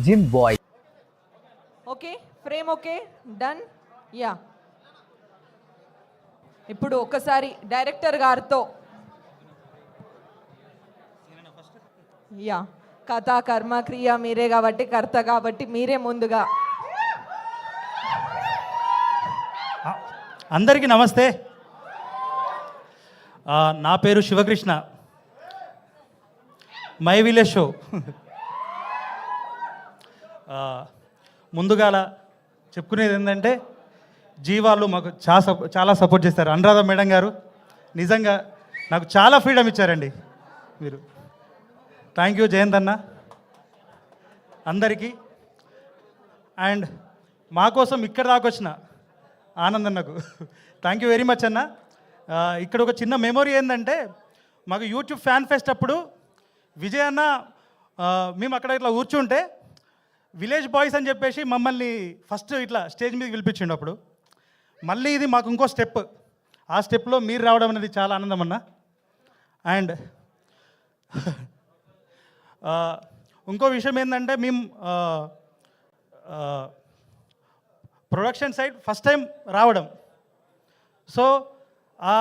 Gym bye. Okay, frame okay, done. Yeah, ఇప్పుడు ఒకసారి director గారితో యా కథ కర్మ క్రియ మీరే కాబట్టి కర్త కాబట్టి మీరే ముందుగా. అందరికీ నమస్తే. నా పేరు శివకృష్ణ. My village show. ముందుగా చెప్పుకునేది ఏంటంటే జీవాళ్ళు మాకు చాలా సపోర్ట్ చేస్తారు. అనురాధ మేడం గారు నిజంగా నాకు చాలా ఫ్రీడమ్ ఇచ్చారండి మీరు. థ్యాంక్ యూ జయంత్ అన్న, అందరికీ. అండ్ మా కోసం ఇక్కడ దాకా వచ్చిన ఆనంద్ అన్నకు థ్యాంక్ యూ వెరీ మచ్ అన్న. ఇక్కడ ఒక చిన్న మెమొరీ ఏంటంటే మాకు యూట్యూబ్ ఫ్యాన్ ఫెస్ట్ అప్పుడు విజయ్ అన్న మేము అక్కడ ఇట్లా కూర్చుంటే విలేజ్ బాయ్స్ అని చెప్పేసి మమ్మల్ని ఫస్ట్ ఇట్లా స్టేజ్ మీదకి పిలిపించిండు. అప్పుడు మళ్ళీ ఇది మాకు ఇంకో స్టెప్, ఆ స్టెప్లో మీరు రావడం అనేది చాలా ఆనందం అన్న. అండ్ ఇంకో విషయం ఏంటంటే మేము ప్రొడక్షన్ సైడ్ ఫస్ట్ టైం రావడం. సో ఆ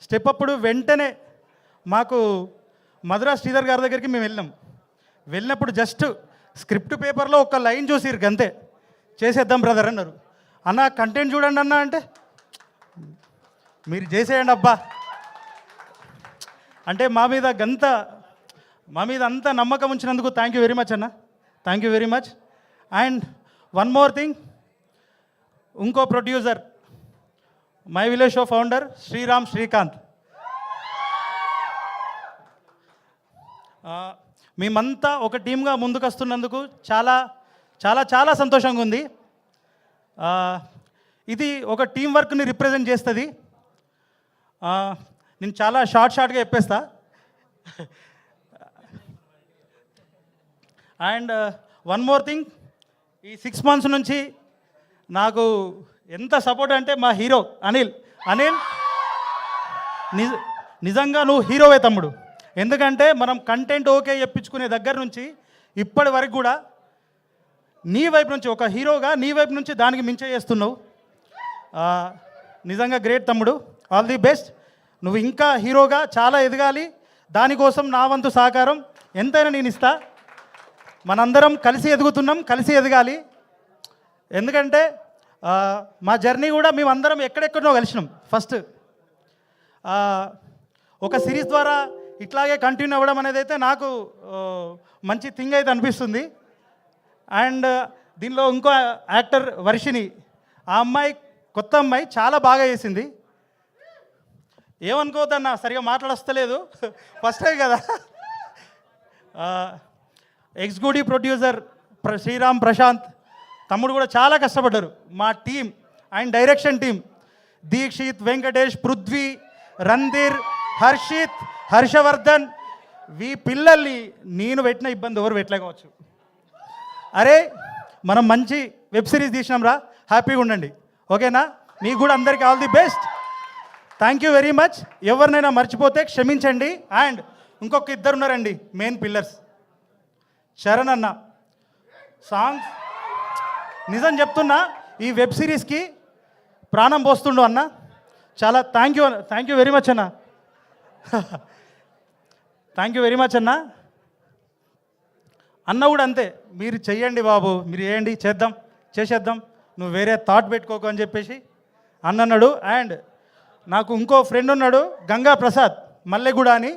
స్టెప్ అప్పుడు వెంటనే మాకు మధురా శ్రీధర్ గారి దగ్గరికి మేము వెళ్ళినప్పుడు జస్ట్ స్క్రిప్ట్ పేపర్లో ఒక లైన్ చూసిరు గంతే, చేసేద్దాం బ్రదర్ అన్నారు. అన్న కంటెంట్ చూడండి అన్న అంటే మీరు చేసేయండి అబ్బా అంటే మా మీద అంత నమ్మకం ఉంచినందుకు థ్యాంక్ యూ వెరీ మచ్ అన్న. Thank you very much. And one more thing, ఇంకో producer my village show founder Sriram Srikanth. మేమంతా ఒక టీమ్గా ముందుకు వస్తున్నందుకు చాలా చాలా చాలా సంతోషంగా ఉంది. ఇది ఒక టీం వర్క్ని రిప్రజెంట్ చేస్తుంది. నేను చాలా షార్ట్గా చెప్పేస్తా. అండ్ వన్ మోర్ థింగ్, ఈ 6 months నుంచి నాకు ఎంత సపోర్ట్ అంటే మా హీరో అనిల్ నిజంగా నువ్వు హీరోవే తమ్ముడు. ఎందుకంటే మనం కంటెంట్ ఓకే చెప్పించుకునే దగ్గర నుంచి ఇప్పటి వరకు కూడా నీ వైపు నుంచి ఒక హీరోగా నీ వైపు నుంచి దానికి మించే చేస్తున్నావు. నిజంగా గ్రేట్ తమ్ముడు, ఆల్ ది బెస్ట్. నువ్వు ఇంకా హీరోగా చాలా ఎదగాలి. దానికోసం నా వంతు సహకారం ఎంతైనా నేను ఇస్తా. మనందరం కలిసి ఎదుగుతున్నాం, కలిసి ఎదగాలి. ఎందుకంటే మా జర్నీ కూడా మేమందరం ఎక్కడెక్కడో కలిసినాం. ఫస్ట్ ఒక సిరీస్ ద్వారా ఇట్లాగే కంటిన్యూ అవ్వడం అనేది అయితే నాకు మంచి థింగ్ అయితే అనిపిస్తుంది. అండ్ దీనిలో ఇంకో యాక్టర్ వర్షిని, ఆ అమ్మాయి కొత్త అమ్మాయి చాలా బాగా చేసింది. ఏమనుకోవద్దన్నా, సరిగా మాట్లాడొస్తలేదు, ఫస్ట్ టైం కదా. ఎగ్జిక్యూటివ్ ప్రొడ్యూసర్ శ్రీరామ్ ప్రశాంత్ తమ్ముడు కూడా చాలా కష్టపడ్డారు. మా team and direction team Dikshit, Venkatesh, Prithvi, Randhir, Harshit, Harshavardhan, ఈ పిల్లల్ని నేను పెట్టిన ఇబ్బంది ఎవరు పెట్టలేకపోవచ్చు. అరే మనం మంచి వెబ్ సిరీస్ తీసినాం రా, హ్యాపీగా ఉండండి. ఓకేనా? మీకు కూడా అందరికీ all the best. Thank you very much. ఎవరినైనా మర్చిపోతే క్షమించండి. అండ్ ఇంకొక ఇద్దరు ఉన్నారండి మెయిన్ పిల్లర్స్, చరణ్ అన్న. సాంగ్స్ నిజం చెప్తున్నా, ఈ వెబ్ సిరీస్కి ప్రాణం పోస్తుండు అన్న. చాలా థ్యాంక్ యూ వెరీ మచ్ అన్న. థ్యాంక్ యూ వెరీ మచ్ అన్న. అన్న కూడా అంతే, మీరు చెయ్యండి బాబు, మీరు చేయండి, చేసేద్దాం, నువ్వు వేరే థాట్ పెట్టుకోకు అని చెప్పేసి అన్న అన్నాడు. అండ్ నాకు ఇంకో ఫ్రెండ్ ఉన్నాడు, గంగా ప్రసాద్ మల్లెగూడ అని,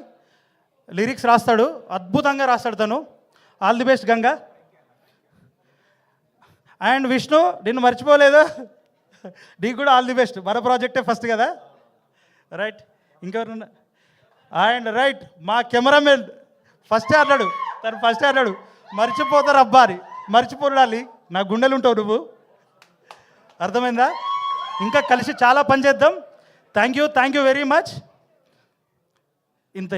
లిరిక్స్ రాస్తాడు, అద్భుతంగా రాస్తాడు తను. All the best Ganga. And Vishnu, నిన్ను మర్చిపోలేదు, నీకు కూడా ఆల్ ది బెస్ట్. మన ప్రాజెక్టే ఫస్ట్ కదా, రైట్? ఇంకెవరు? అండ్ రైట్, మా కెమెరామెన్ ఫస్టే అన్నాడు, మర్చిపోతారు అబ్బారి, మర్చిపోడాలి, నా గుండెలు ఉంటావు నువ్వు, అర్థమైందా? ఇంకా కలిసి చాలా పని చేద్దాం. Thank you very much. ఇంత.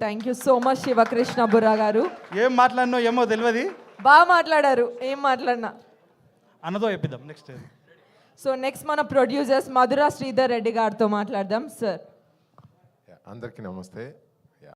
Thank you so much Shivakrishna Burra గారు. ఏం మాట్లాడినో ఏమో తెలియదు, బాగా మాట్లాడారు. ఏం మాట్లాడినా అన్నదో చెప్పిద్దాం నెక్స్ట్. సో నెక్స్ట్ మన ప్రొడ్యూసర్స్ మధురా శ్రీధర్ రెడ్డి గారితో మాట్లాడదాం. సార్ అందరికీ నమస్తే.